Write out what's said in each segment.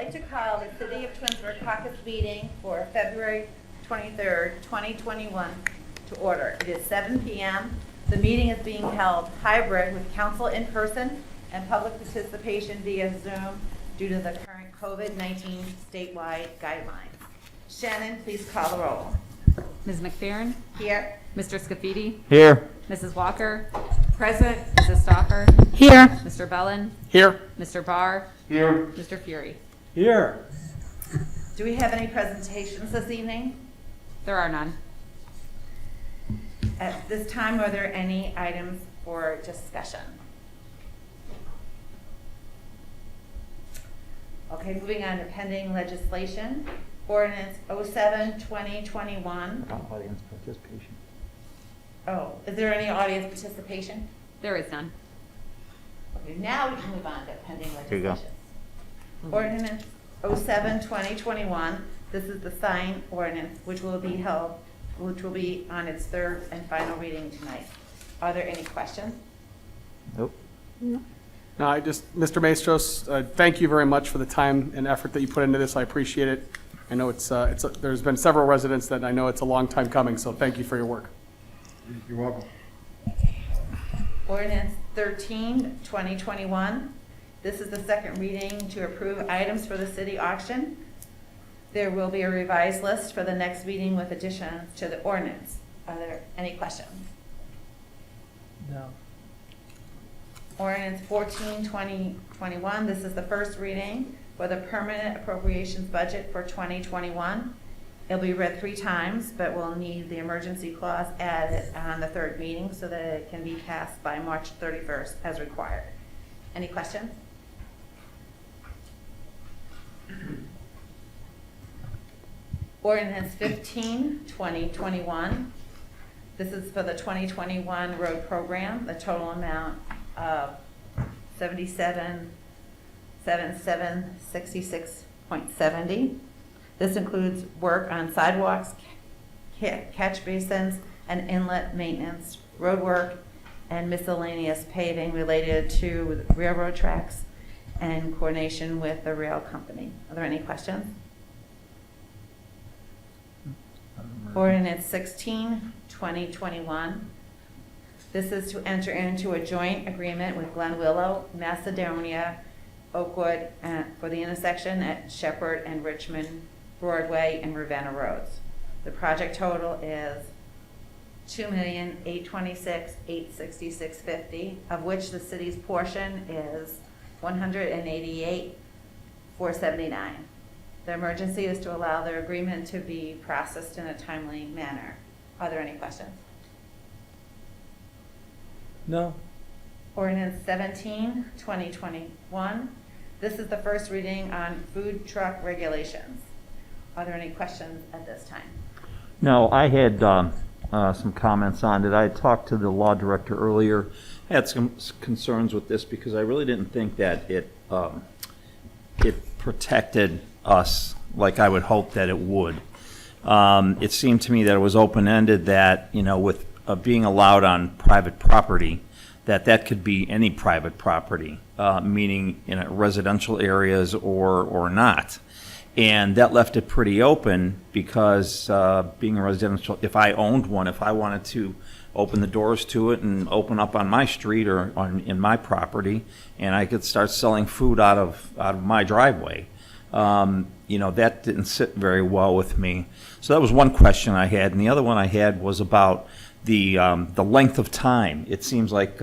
like to call the City of Twinsburg Caucus meeting for February 23rd, 2021 to order. It is 7 p.m. The meeting is being held hybrid with council in person and public participation via Zoom due to the current COVID-19 statewide guidelines. Shannon, please call the roll. Ms. McFerrin? Here. Mr. Scafidi? Here. Mrs. Walker? Present. Mrs. Stalker? Here. Mr. Bellin? Here. Mr. Barr? Here. Mr. Fury? Here. Do we have any presentations this evening? There are none. At this time, are there any items for discussion? Okay, moving on to pending legislation. Ordinance 07-2021. Audience participation. Oh, is there any audience participation? There is none. Okay, now we can move on to pending Here you go. legislation. Ordinance 07-2021. This is the sign ordinance, which will be on its third and final reading tonight. Are there any questions? Nope. No, Mr. Maestros, thank you very much for the time and effort that you put into this. I appreciate it. I know there's been several residents that I know it's a long time coming, so thank you for your work. You're welcome. Ordinance 13-2021. This is the second reading to approve items for the city auction. There will be a revised list for the next meeting with additions to the ordinance. Are there any questions? No. Ordinance 14-2021. This is the first reading for the permanent appropriations budget for 2021. It'll be read 3 times, but we'll need the emergency clause added on the third meeting so that it can be passed by March 31st as required. Any questions? Ordinance 15-2021. This is for the 2021 road program. The total amount of $77,766.70. This includes work on sidewalks, catch basins, and inlet maintenance, road work, and miscellaneous paving related to railroad tracks and coordination with the rail company. Are there any questions? Ordinance 16-2021. This is to enter into a joint agreement with Glen Willow, Macedonia, Oakwood for the intersection at Shepherd and Richmond Broadway and Ravenna Roads. The project total is $2,826,866.50, of which the city's portion is $188,479. The emergency is to allow the agreement to be processed in a timely manner. Are there any questions? No. Ordinance 17-2021. This is the first reading on food truck regulations. Are there any questions at this time? No, I had some comments on it. I talked to the law director earlier. I had some concerns with this because I really didn't think that it protected us like I would hope that it would. It seemed to me that it was open-ended, that, with being allowed on private property, that could be any private property, meaning in residential areas or not. And that left it pretty open because being a residential, if I owned one, if I wanted to open the doors to it and open up on my street or in my property, and I could start selling food out of my driveway, that didn't sit very well with me. So that was one question I had, and the other one I had was about the length of time. It seems like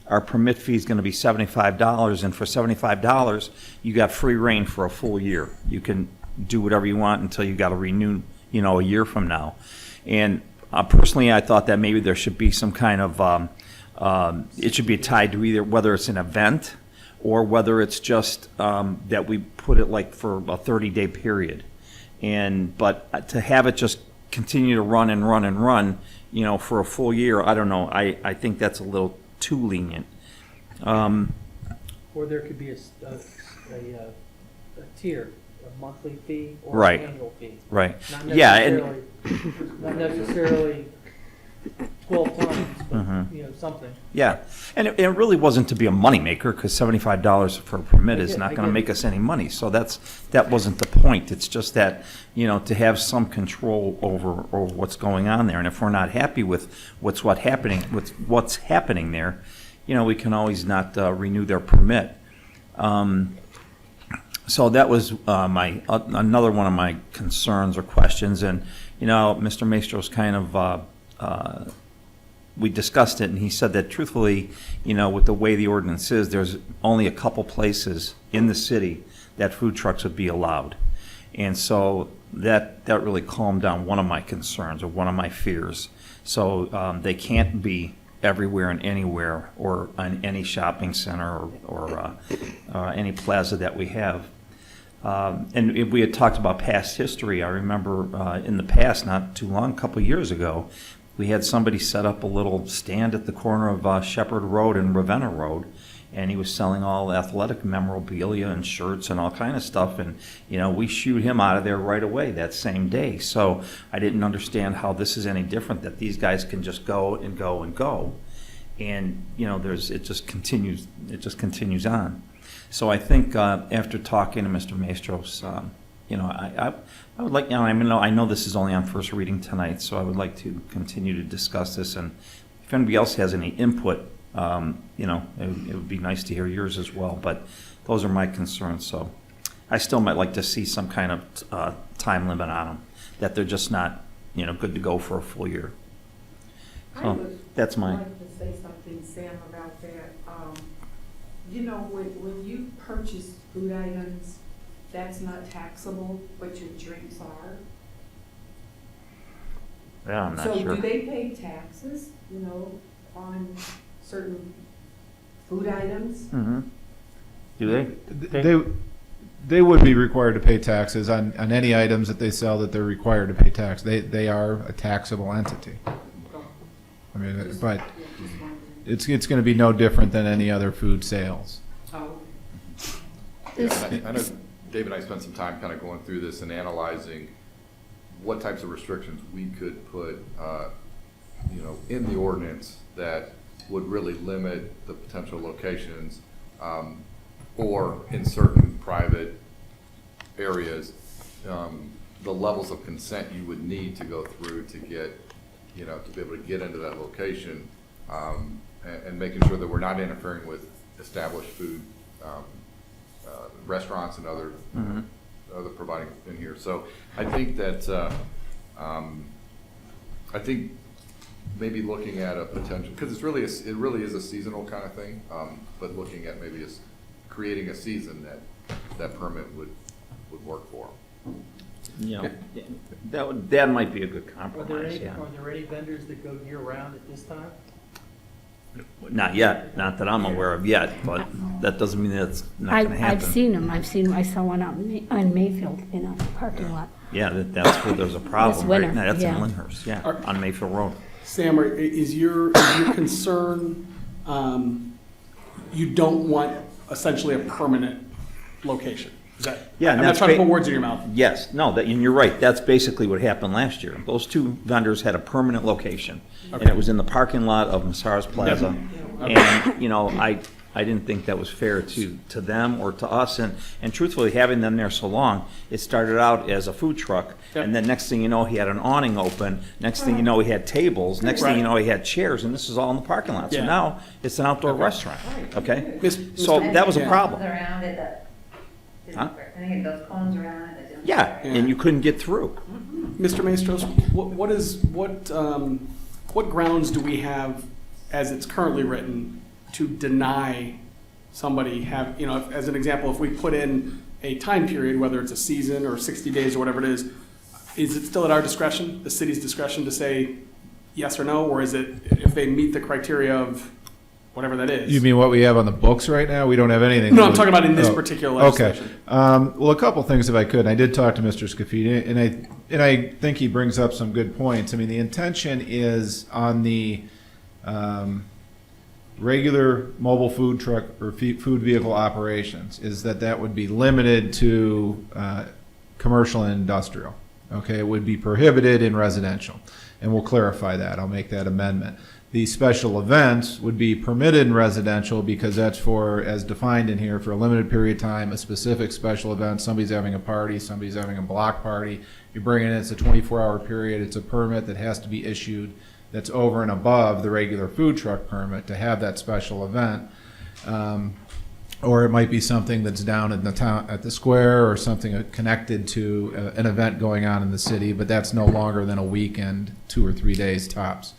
our permit fee is going to be $75, and for $75, you got free reign for a full year. You can do whatever you want until you got to renew, a year from now. And personally, I thought that maybe there should be some kind of, it should be tied to either whether it's an event or whether it's just that we put it like for a 30-day period. But to have it just continue to run and run and run, for a full year, I don't know. I think that's a little too lenient. Or there could be a tier, a monthly fee or Right. an annual fee. Right. Not Yeah, necessarily 12 times, Mm-hmm. but, you know, something. Yeah, and it really wasn't to be a moneymaker, because $75 for a permit is I not get going to it. make us any money. So that wasn't the point. It's just that, you know, to have some control over what's going on there. And if we're not happy with what's happening there, you know, we can always not renew their permit. So that was another one of my concerns or questions. And, you know, Mr. Maestro's kind of, we discussed it, and he said that truthfully, you know, with the way the ordinance is, there's only a couple places in the city that food trucks would be allowed. And so that really calmed down one of my concerns or one of my fears. So they can't be everywhere and anywhere, or on any shopping center or any plaza that we have. And if we had talked about past history, I remember in the past, not too long, a couple of years ago, we had somebody set up a little stand at the corner of Shepherd Road and Ravenna Road, and he was selling all athletic memorabilia and shirts and all kind of stuff. And, you know, we shooed him out of there right away that same day. So I didn't understand how this is any different, that these guys can just go and go and go. And, you know, it just continues on. So I think after talking to Mr. Maestros, you know, I would like, you know, I know this is only on first reading tonight, so I would like to continue to discuss this. And if anybody else has any input, you know, it would be nice to hear yours as well. But those are my concerns. So I still might like to see some kind of time limit on them, that they're just not, you know, good to go for a full year. So that's mine. I'd like to say something, Sam, about that. You know, when you purchase food items, that's not taxable, but your drinks are. Yeah, I'm not So sure. do they pay taxes, you know, on certain food items? Mm-hmm. Do they? They would be required to pay taxes on any items that they sell, that they're required to pay tax. They are a taxable entity. I mean, but Yeah, just wondering. it's going to be no different than any other food sales. Oh, Yeah, I know Dave and I spent some time kind of going through this and analyzing what types of restrictions we could put, you know, in the ordinance that would really limit the potential locations, or in certain private areas, the levels of consent you would need to go through to get, you know, to be able to get into that location, and making sure that we're not interfering with established food restaurants and other other providing in here. So I think that I think maybe looking at a potential, because it really is a seasonal kind of thing, but looking at maybe creating a season that permit would work for. You know, that might be a good Are there compromise. any, Yeah. are there any vendors that go year-round at this time? Not yet, not that I'm aware of yet, but that doesn't mean that's not going to happen. I've seen them. I saw one out on Mayfield in a parking lot. Yeah, that's where there's a problem right winter, now. That's in yeah. Lyndhurst, yeah, on Mayfield Road. Sam, is your concern, you don't want essentially a permanent location? Is that, Yeah, I'm and not that's trying to ba- put words in your mouth. Yes, no, and you're right. That's basically what happened last year. Those two vendors had a permanent location, and Okay. it was in the parking lot of Masaras Plaza. And, you know, I didn't think that was fair to them or to us. And truthfully, having them there so long, it started out as a food truck, Yep. and then next thing you know, he had an awning open. Next thing you know, he had tables. Next thing you know, he had chairs, and this is all in the parking lot. So Yeah. now it's an outdoor restaurant, okay? Miss- So Mr. that was a Yeah. problem. Around it that Huh? didn't work. I think those cones around it that didn't Yeah, work. and you couldn't get through. Mr. Maestros, what grounds do we have, as it's currently written, to deny somebody have, you know, as an example, if we put in a time period, whether it's a season or 60 days or whatever it is it still at our discretion, the city's discretion, to say yes or no, or is it if they meet the criteria of whatever that is? You mean what we have on the books right now? We don't have anything. No, I'm talking about in this Oh, particular okay. legislation. Well, a couple things if I could. I did talk to Mr. Scafidi, and I think he brings up some good points. I mean, the intention is on the regular mobile food truck or food vehicle operations is that would be limited to commercial and industrial. Okay, it would be prohibited in residential. And we'll clarify that. I'll make that amendment. The special events would be permitted in residential because that's for, as defined in here, for a limited period of time, a specific special event. Somebody's having a party, somebody's having a block party. You bring it in, it's a 24-hour period. It's a permit that has to be issued that's over and above the regular food truck permit to have that special event. Or it might be something that's down in the town, at the square, or something connected to an event going on in the city, but that's no longer than a weekend, 2 or 3 days tops.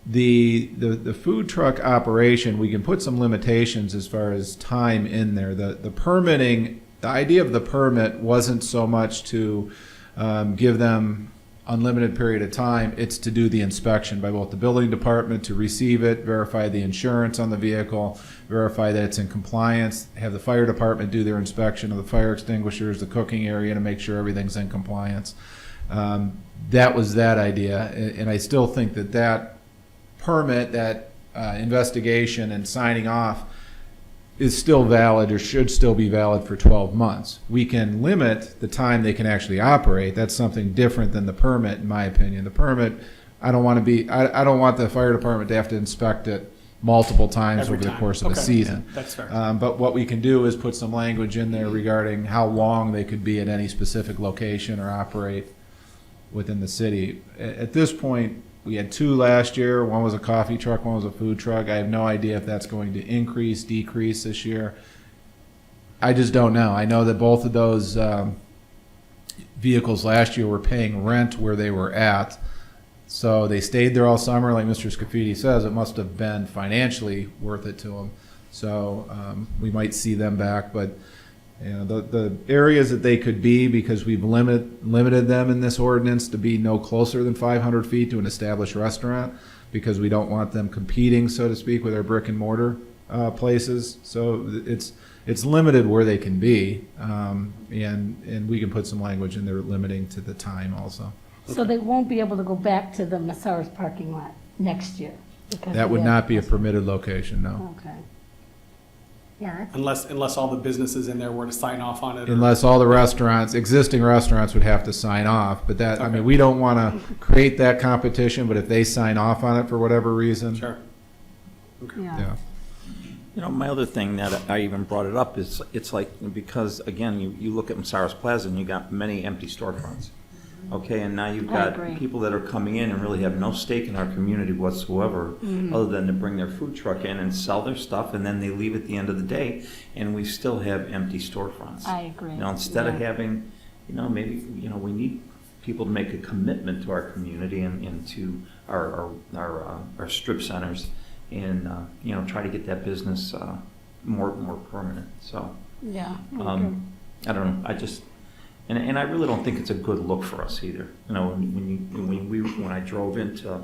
The food truck operation, we can put some limitations as far as time in there. The permitting, the idea of the permit wasn't so much to give them unlimited period of time, it's to do the inspection by both the building department to receive it, verify the insurance on the vehicle, verify that it's in compliance, have the fire department do their inspection of the fire extinguishers, the cooking area to make sure everything's in compliance. That was that idea, and I still think that that permit, that investigation and signing off is still valid or should still be valid for 12 months. We can limit the time they can actually operate. That's something different than the permit, in my opinion. The permit, I don't want the fire department to have to inspect it multiple times Every over the time. course of a Okay. season. That's fair. But what we can do is put some language in there regarding how long they could be at any specific location or operate within the city. At this point, we had 2 last year. One was a coffee truck, one was a food truck. I have no idea if that's going to increase, decrease this year. I just don't know. I know that both of those vehicles last year were paying rent where they were at. So they stayed there all summer. Like Mr. Scafidi says, it must have been financially worth it to them. So we might see them back. But you know, the areas that they could be, because we've limited them in this ordinance to be no closer than 500 feet to an established restaurant, because we don't want them competing, so to speak, with our brick and mortar places. So it's limited where they can be, and we can put some language in there limiting to the time also. So they won't be able to go back to the Massaras parking lot next year? because That of would the- not be a permitted location, no. Okay. Yeah, that's, Unless all the businesses in there were to sign off on it. or- Unless all the restaurants, existing restaurants would have to sign off, but that, I mean, Okay. we don't want to create that competition, but if they sign off on it for whatever reason. Sure. yeah. Yeah. You know, my other thing that I even brought it up is, it's like, because, again, you look at Masaras Plaza and you got many empty storefronts. Okay, and now you've I got agree. people that are coming in and really have no stake in our community whatsoever, other than to bring their food truck in and sell their stuff, and then they leave at the end of the day, and we still have empty storefronts. I agree. You know, instead of Yeah. having, you know, maybe, you know, we need people to make a commitment to our community and to our strip centers, and, you know, try to get that business more I Yeah. I don't know, I just, and I really don't think it's a good look for us either. You know, when I drove into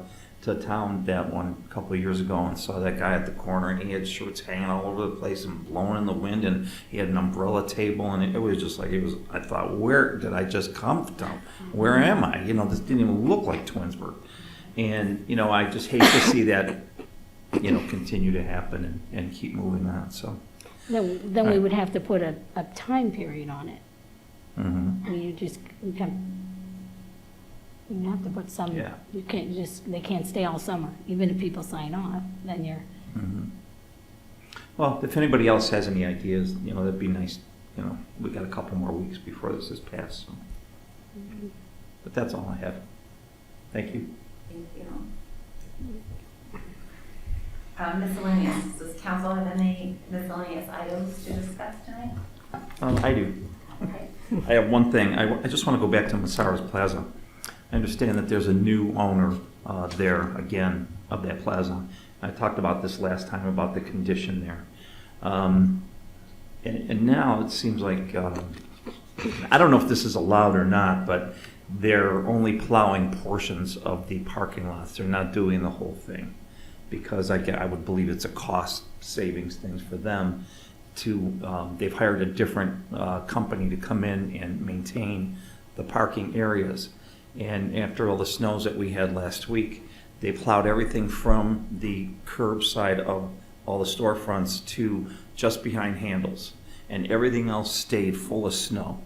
town that one a couple of years ago and saw that guy at the corner, and he had shirts hanging all over the place and blowing in the wind, and he had an umbrella table, and it was just like, I thought, where did I just come from? Where am I? You know, this didn't even look like Twinsburg. And, you know, I just hate to see that, you know, continue to happen and keep moving on, so. Then we would have to put a time period on it. Mhm. I mean, you have to put some, Yeah. you can't just, they can't stay all summer, even if people sign off, then you're, Mhm. Well, if anybody else has any ideas, you know, that'd be nice. You know, we got a couple more weeks before this is passed, so. But that's all I have. Thank you. Thank you. Miscellaneous, does council have any miscellaneous items to discuss tonight? I do. Okay. I have one thing. I just want to go back to Masaras Plaza. I understand that there's a new owner there again of that plaza. I talked about this last time about the condition there. And now it seems like, I don't know if this is allowed or not, but they're only plowing portions of the parking lots. They're not doing the whole thing, because I would believe it's a cost savings thing for them to, they've hired a different company to come in and maintain the parking areas. And after all the snows that we had last week, they plowed everything from the curbside of all the storefronts to just behind handles. And everything else stayed full of snow.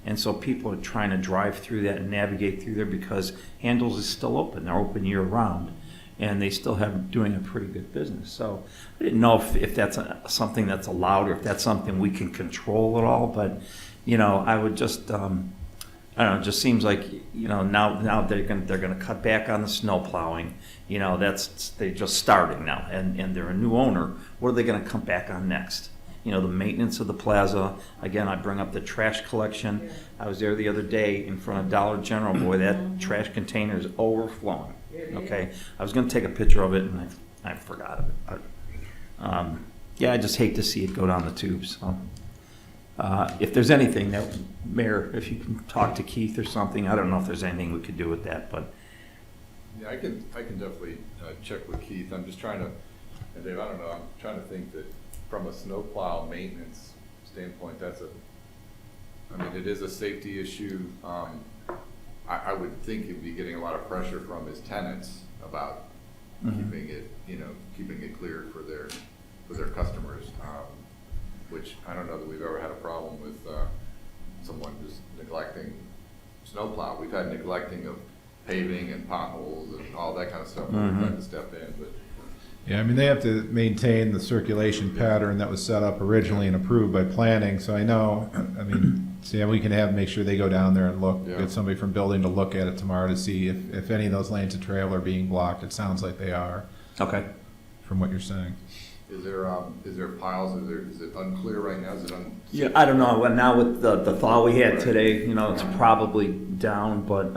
And so people are trying to drive through that and navigate through there because Handles is still open. They're open year round. And they still have doing a pretty good business. So I didn't know if that's something that's allowed or if that's something we can control at all. But, I would just, I don't know, it just seems like, now they're gonna cut back on the snow plowing. They're just starting now, and they're a new owner. What are they gonna come back on next? The maintenance of the plaza. Again, I bring up the trash collection. I was there the other day in front of Dollar General. Boy, that trash container is overflowing. Okay, I was gonna take a picture of it and I forgot of it. But, I just hate to see it go down the tubes. So, if there's anything that, Mayor, if you can talk to Keith or something, I don't know if there's anything we could do with that, but. Yeah, I can definitely check with Keith. I'm just trying to, and Dave, I don't know, I'm trying to think that from a snowplow maintenance standpoint, it is a safety issue. I would think he'd be getting a lot of pressure from his tenants about keeping it clear for their customers, which I don't know that we've ever had a problem with someone just neglecting snowplow. We've had neglecting of paving and potholes and all that kind of stuff. We've had to step in, but. Yeah, they have to maintain the circulation pattern that was set up originally and approved by planning, so I know, we can make sure they go down there and look, get somebody from building to look at it tomorrow to see if any of those lanes of trail are being blocked. It sounds like they are. Okay. From what you're saying. Is there piles, is it unclear right now? Yeah, I don't know. Well, now with the thaw we had today, it's probably down, but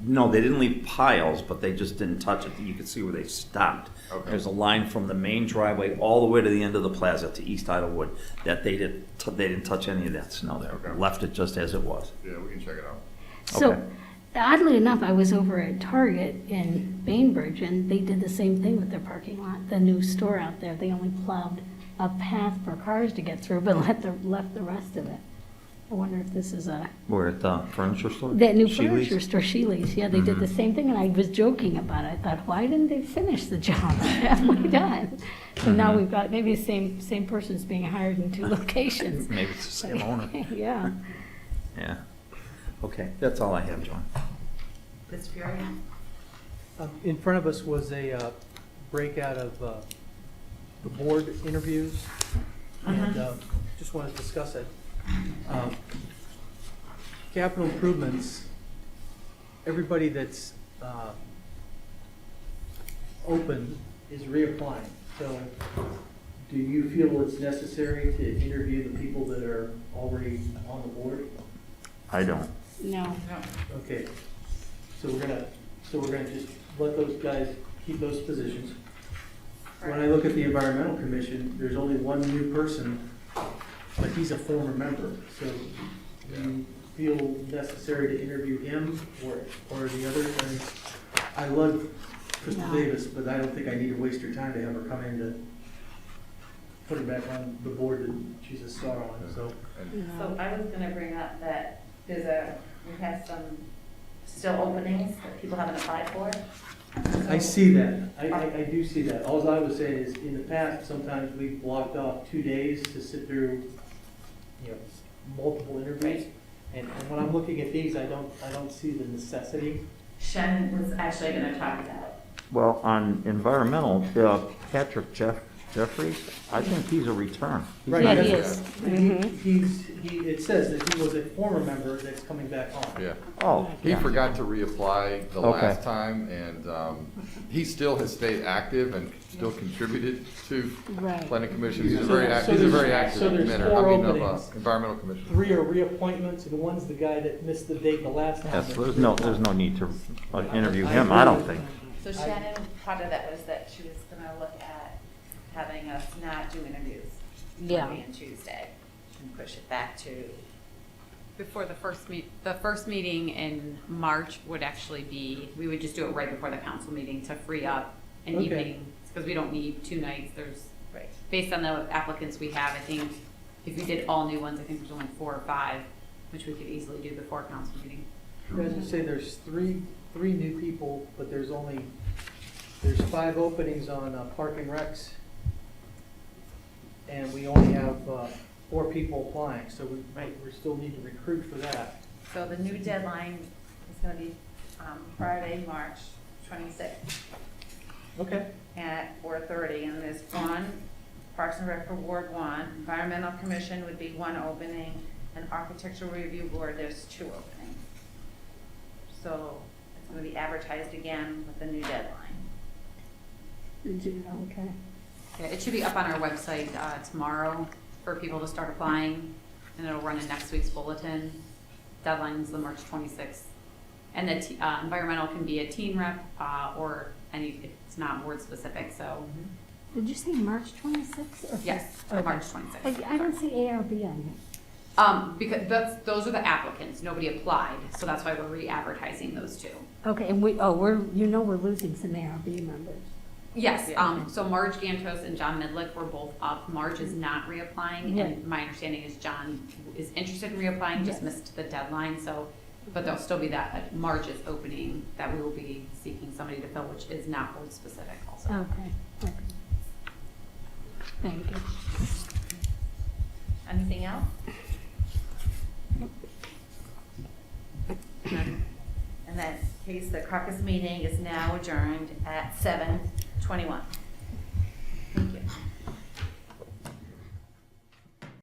no, they didn't leave piles, but they just didn't touch it. You could see where they stopped. Okay. There's a line from the main driveway all the way to the end of the plaza to East Idlewood that they didn't touch any of that snow there. Okay. Left it just as it was. Yeah, we can check it out. So, Okay. oddly enough, I was over at Target in Bainbridge, and they did the same thing with their parking lot, the new store out there. They only plowed a path for cars to get through, but left the rest of it. I wonder if this is We're at the furniture store? that new Sheely's? furniture store, Sheely's. Yeah, they did the same thing, and I was joking about it. I thought, why didn't they finish the job halfway done? So now we've got, maybe the same person's being hired in two locations. Maybe it's the same owner. Yeah. Yeah. Okay, that's all I have, John. Mr. Fury? In front of us was a breakout of the board interviews, and just want to discuss it. Capital improvements, everybody that's open is reapplying. So do you feel it's necessary to interview the people that are already on the board? I don't. No. Okay, so we're gonna just let those guys keep those positions. When I look at the environmental commission, there's only one new person, but he's a former member. So do you feel necessary to interview him or the other? And I love Crystal Davis, but I don't think I need to waste your time to have her come in to put her back on the board that she's a star on. So So I was gonna bring up that we have some still openings that people haven't applied for. I see that. I do see that. All I was saying is, in the past, sometimes we've blocked off 2 days to sit through, multiple interviews. And when I'm looking at these, I don't see the necessity. Shannon was actually gonna talk about it. Well, on environmental, Patrick Jeffries, I think he's a return. Right, Yeah, he that's- is. It says that he was a former member that's coming back on. Yeah. Oh, He yeah. forgot to reapply the Okay. last time, and he still has stayed active and still contributed to Right. planning commission. He's a So- very, so he's a there's- very active so there's member, four of openings. environmental commission. 3 are reappointments, and one's the guy that missed the date the last time. Yes, there's no need to interview him, I don't think. So Shannon, part of that was that she was gonna look at having us not do interviews Yeah. Monday and Tuesday and push it back to, Before the first meeting in March would actually be, we would just do it right before the council meeting to free up an Okay. evening, because we don't need 2 nights. right. Based on the applicants we have, I think if we did all new ones, I think there's only 4 or 5, which we could easily do before council meeting. As you say, there's three new people, but there's 5 openings on Park and Recs, and we only have 4 people applying, so we still need to recruit for that. So the new deadline is gonna be, Friday, March 26th Okay. at 4:30, and there's one, Parks and Rec for Ward 1, Environmental Commission would be one opening, and Architectural Review Board, there's 2 openings. So it's gonna be advertised again with the new deadline. Okay. Yeah, it should be up on our website tomorrow for people to start applying, and it'll run in next week's bulletin. Deadline's the March 26th. And the environmental can be a teen rep or any, it's not word specific, so, Did you say March 26th? or yes, okay. March 26th. I don't see ARB on here. Because those are the applicants, nobody applied, so that's why we're re-advertising those two. Okay, and we're losing some ARB members. Yes, so Marge Gantos and John Midlick were both up. Marge is not reapplying, and my understanding is John is interested in reapplying, just missed the deadline, so, but there'll still be that Marge's opening that we will be seeking somebody to fill, which is not board specific also. Okay. Thank you. Anything else? In that case, the caucus meeting is now adjourned at 7:21.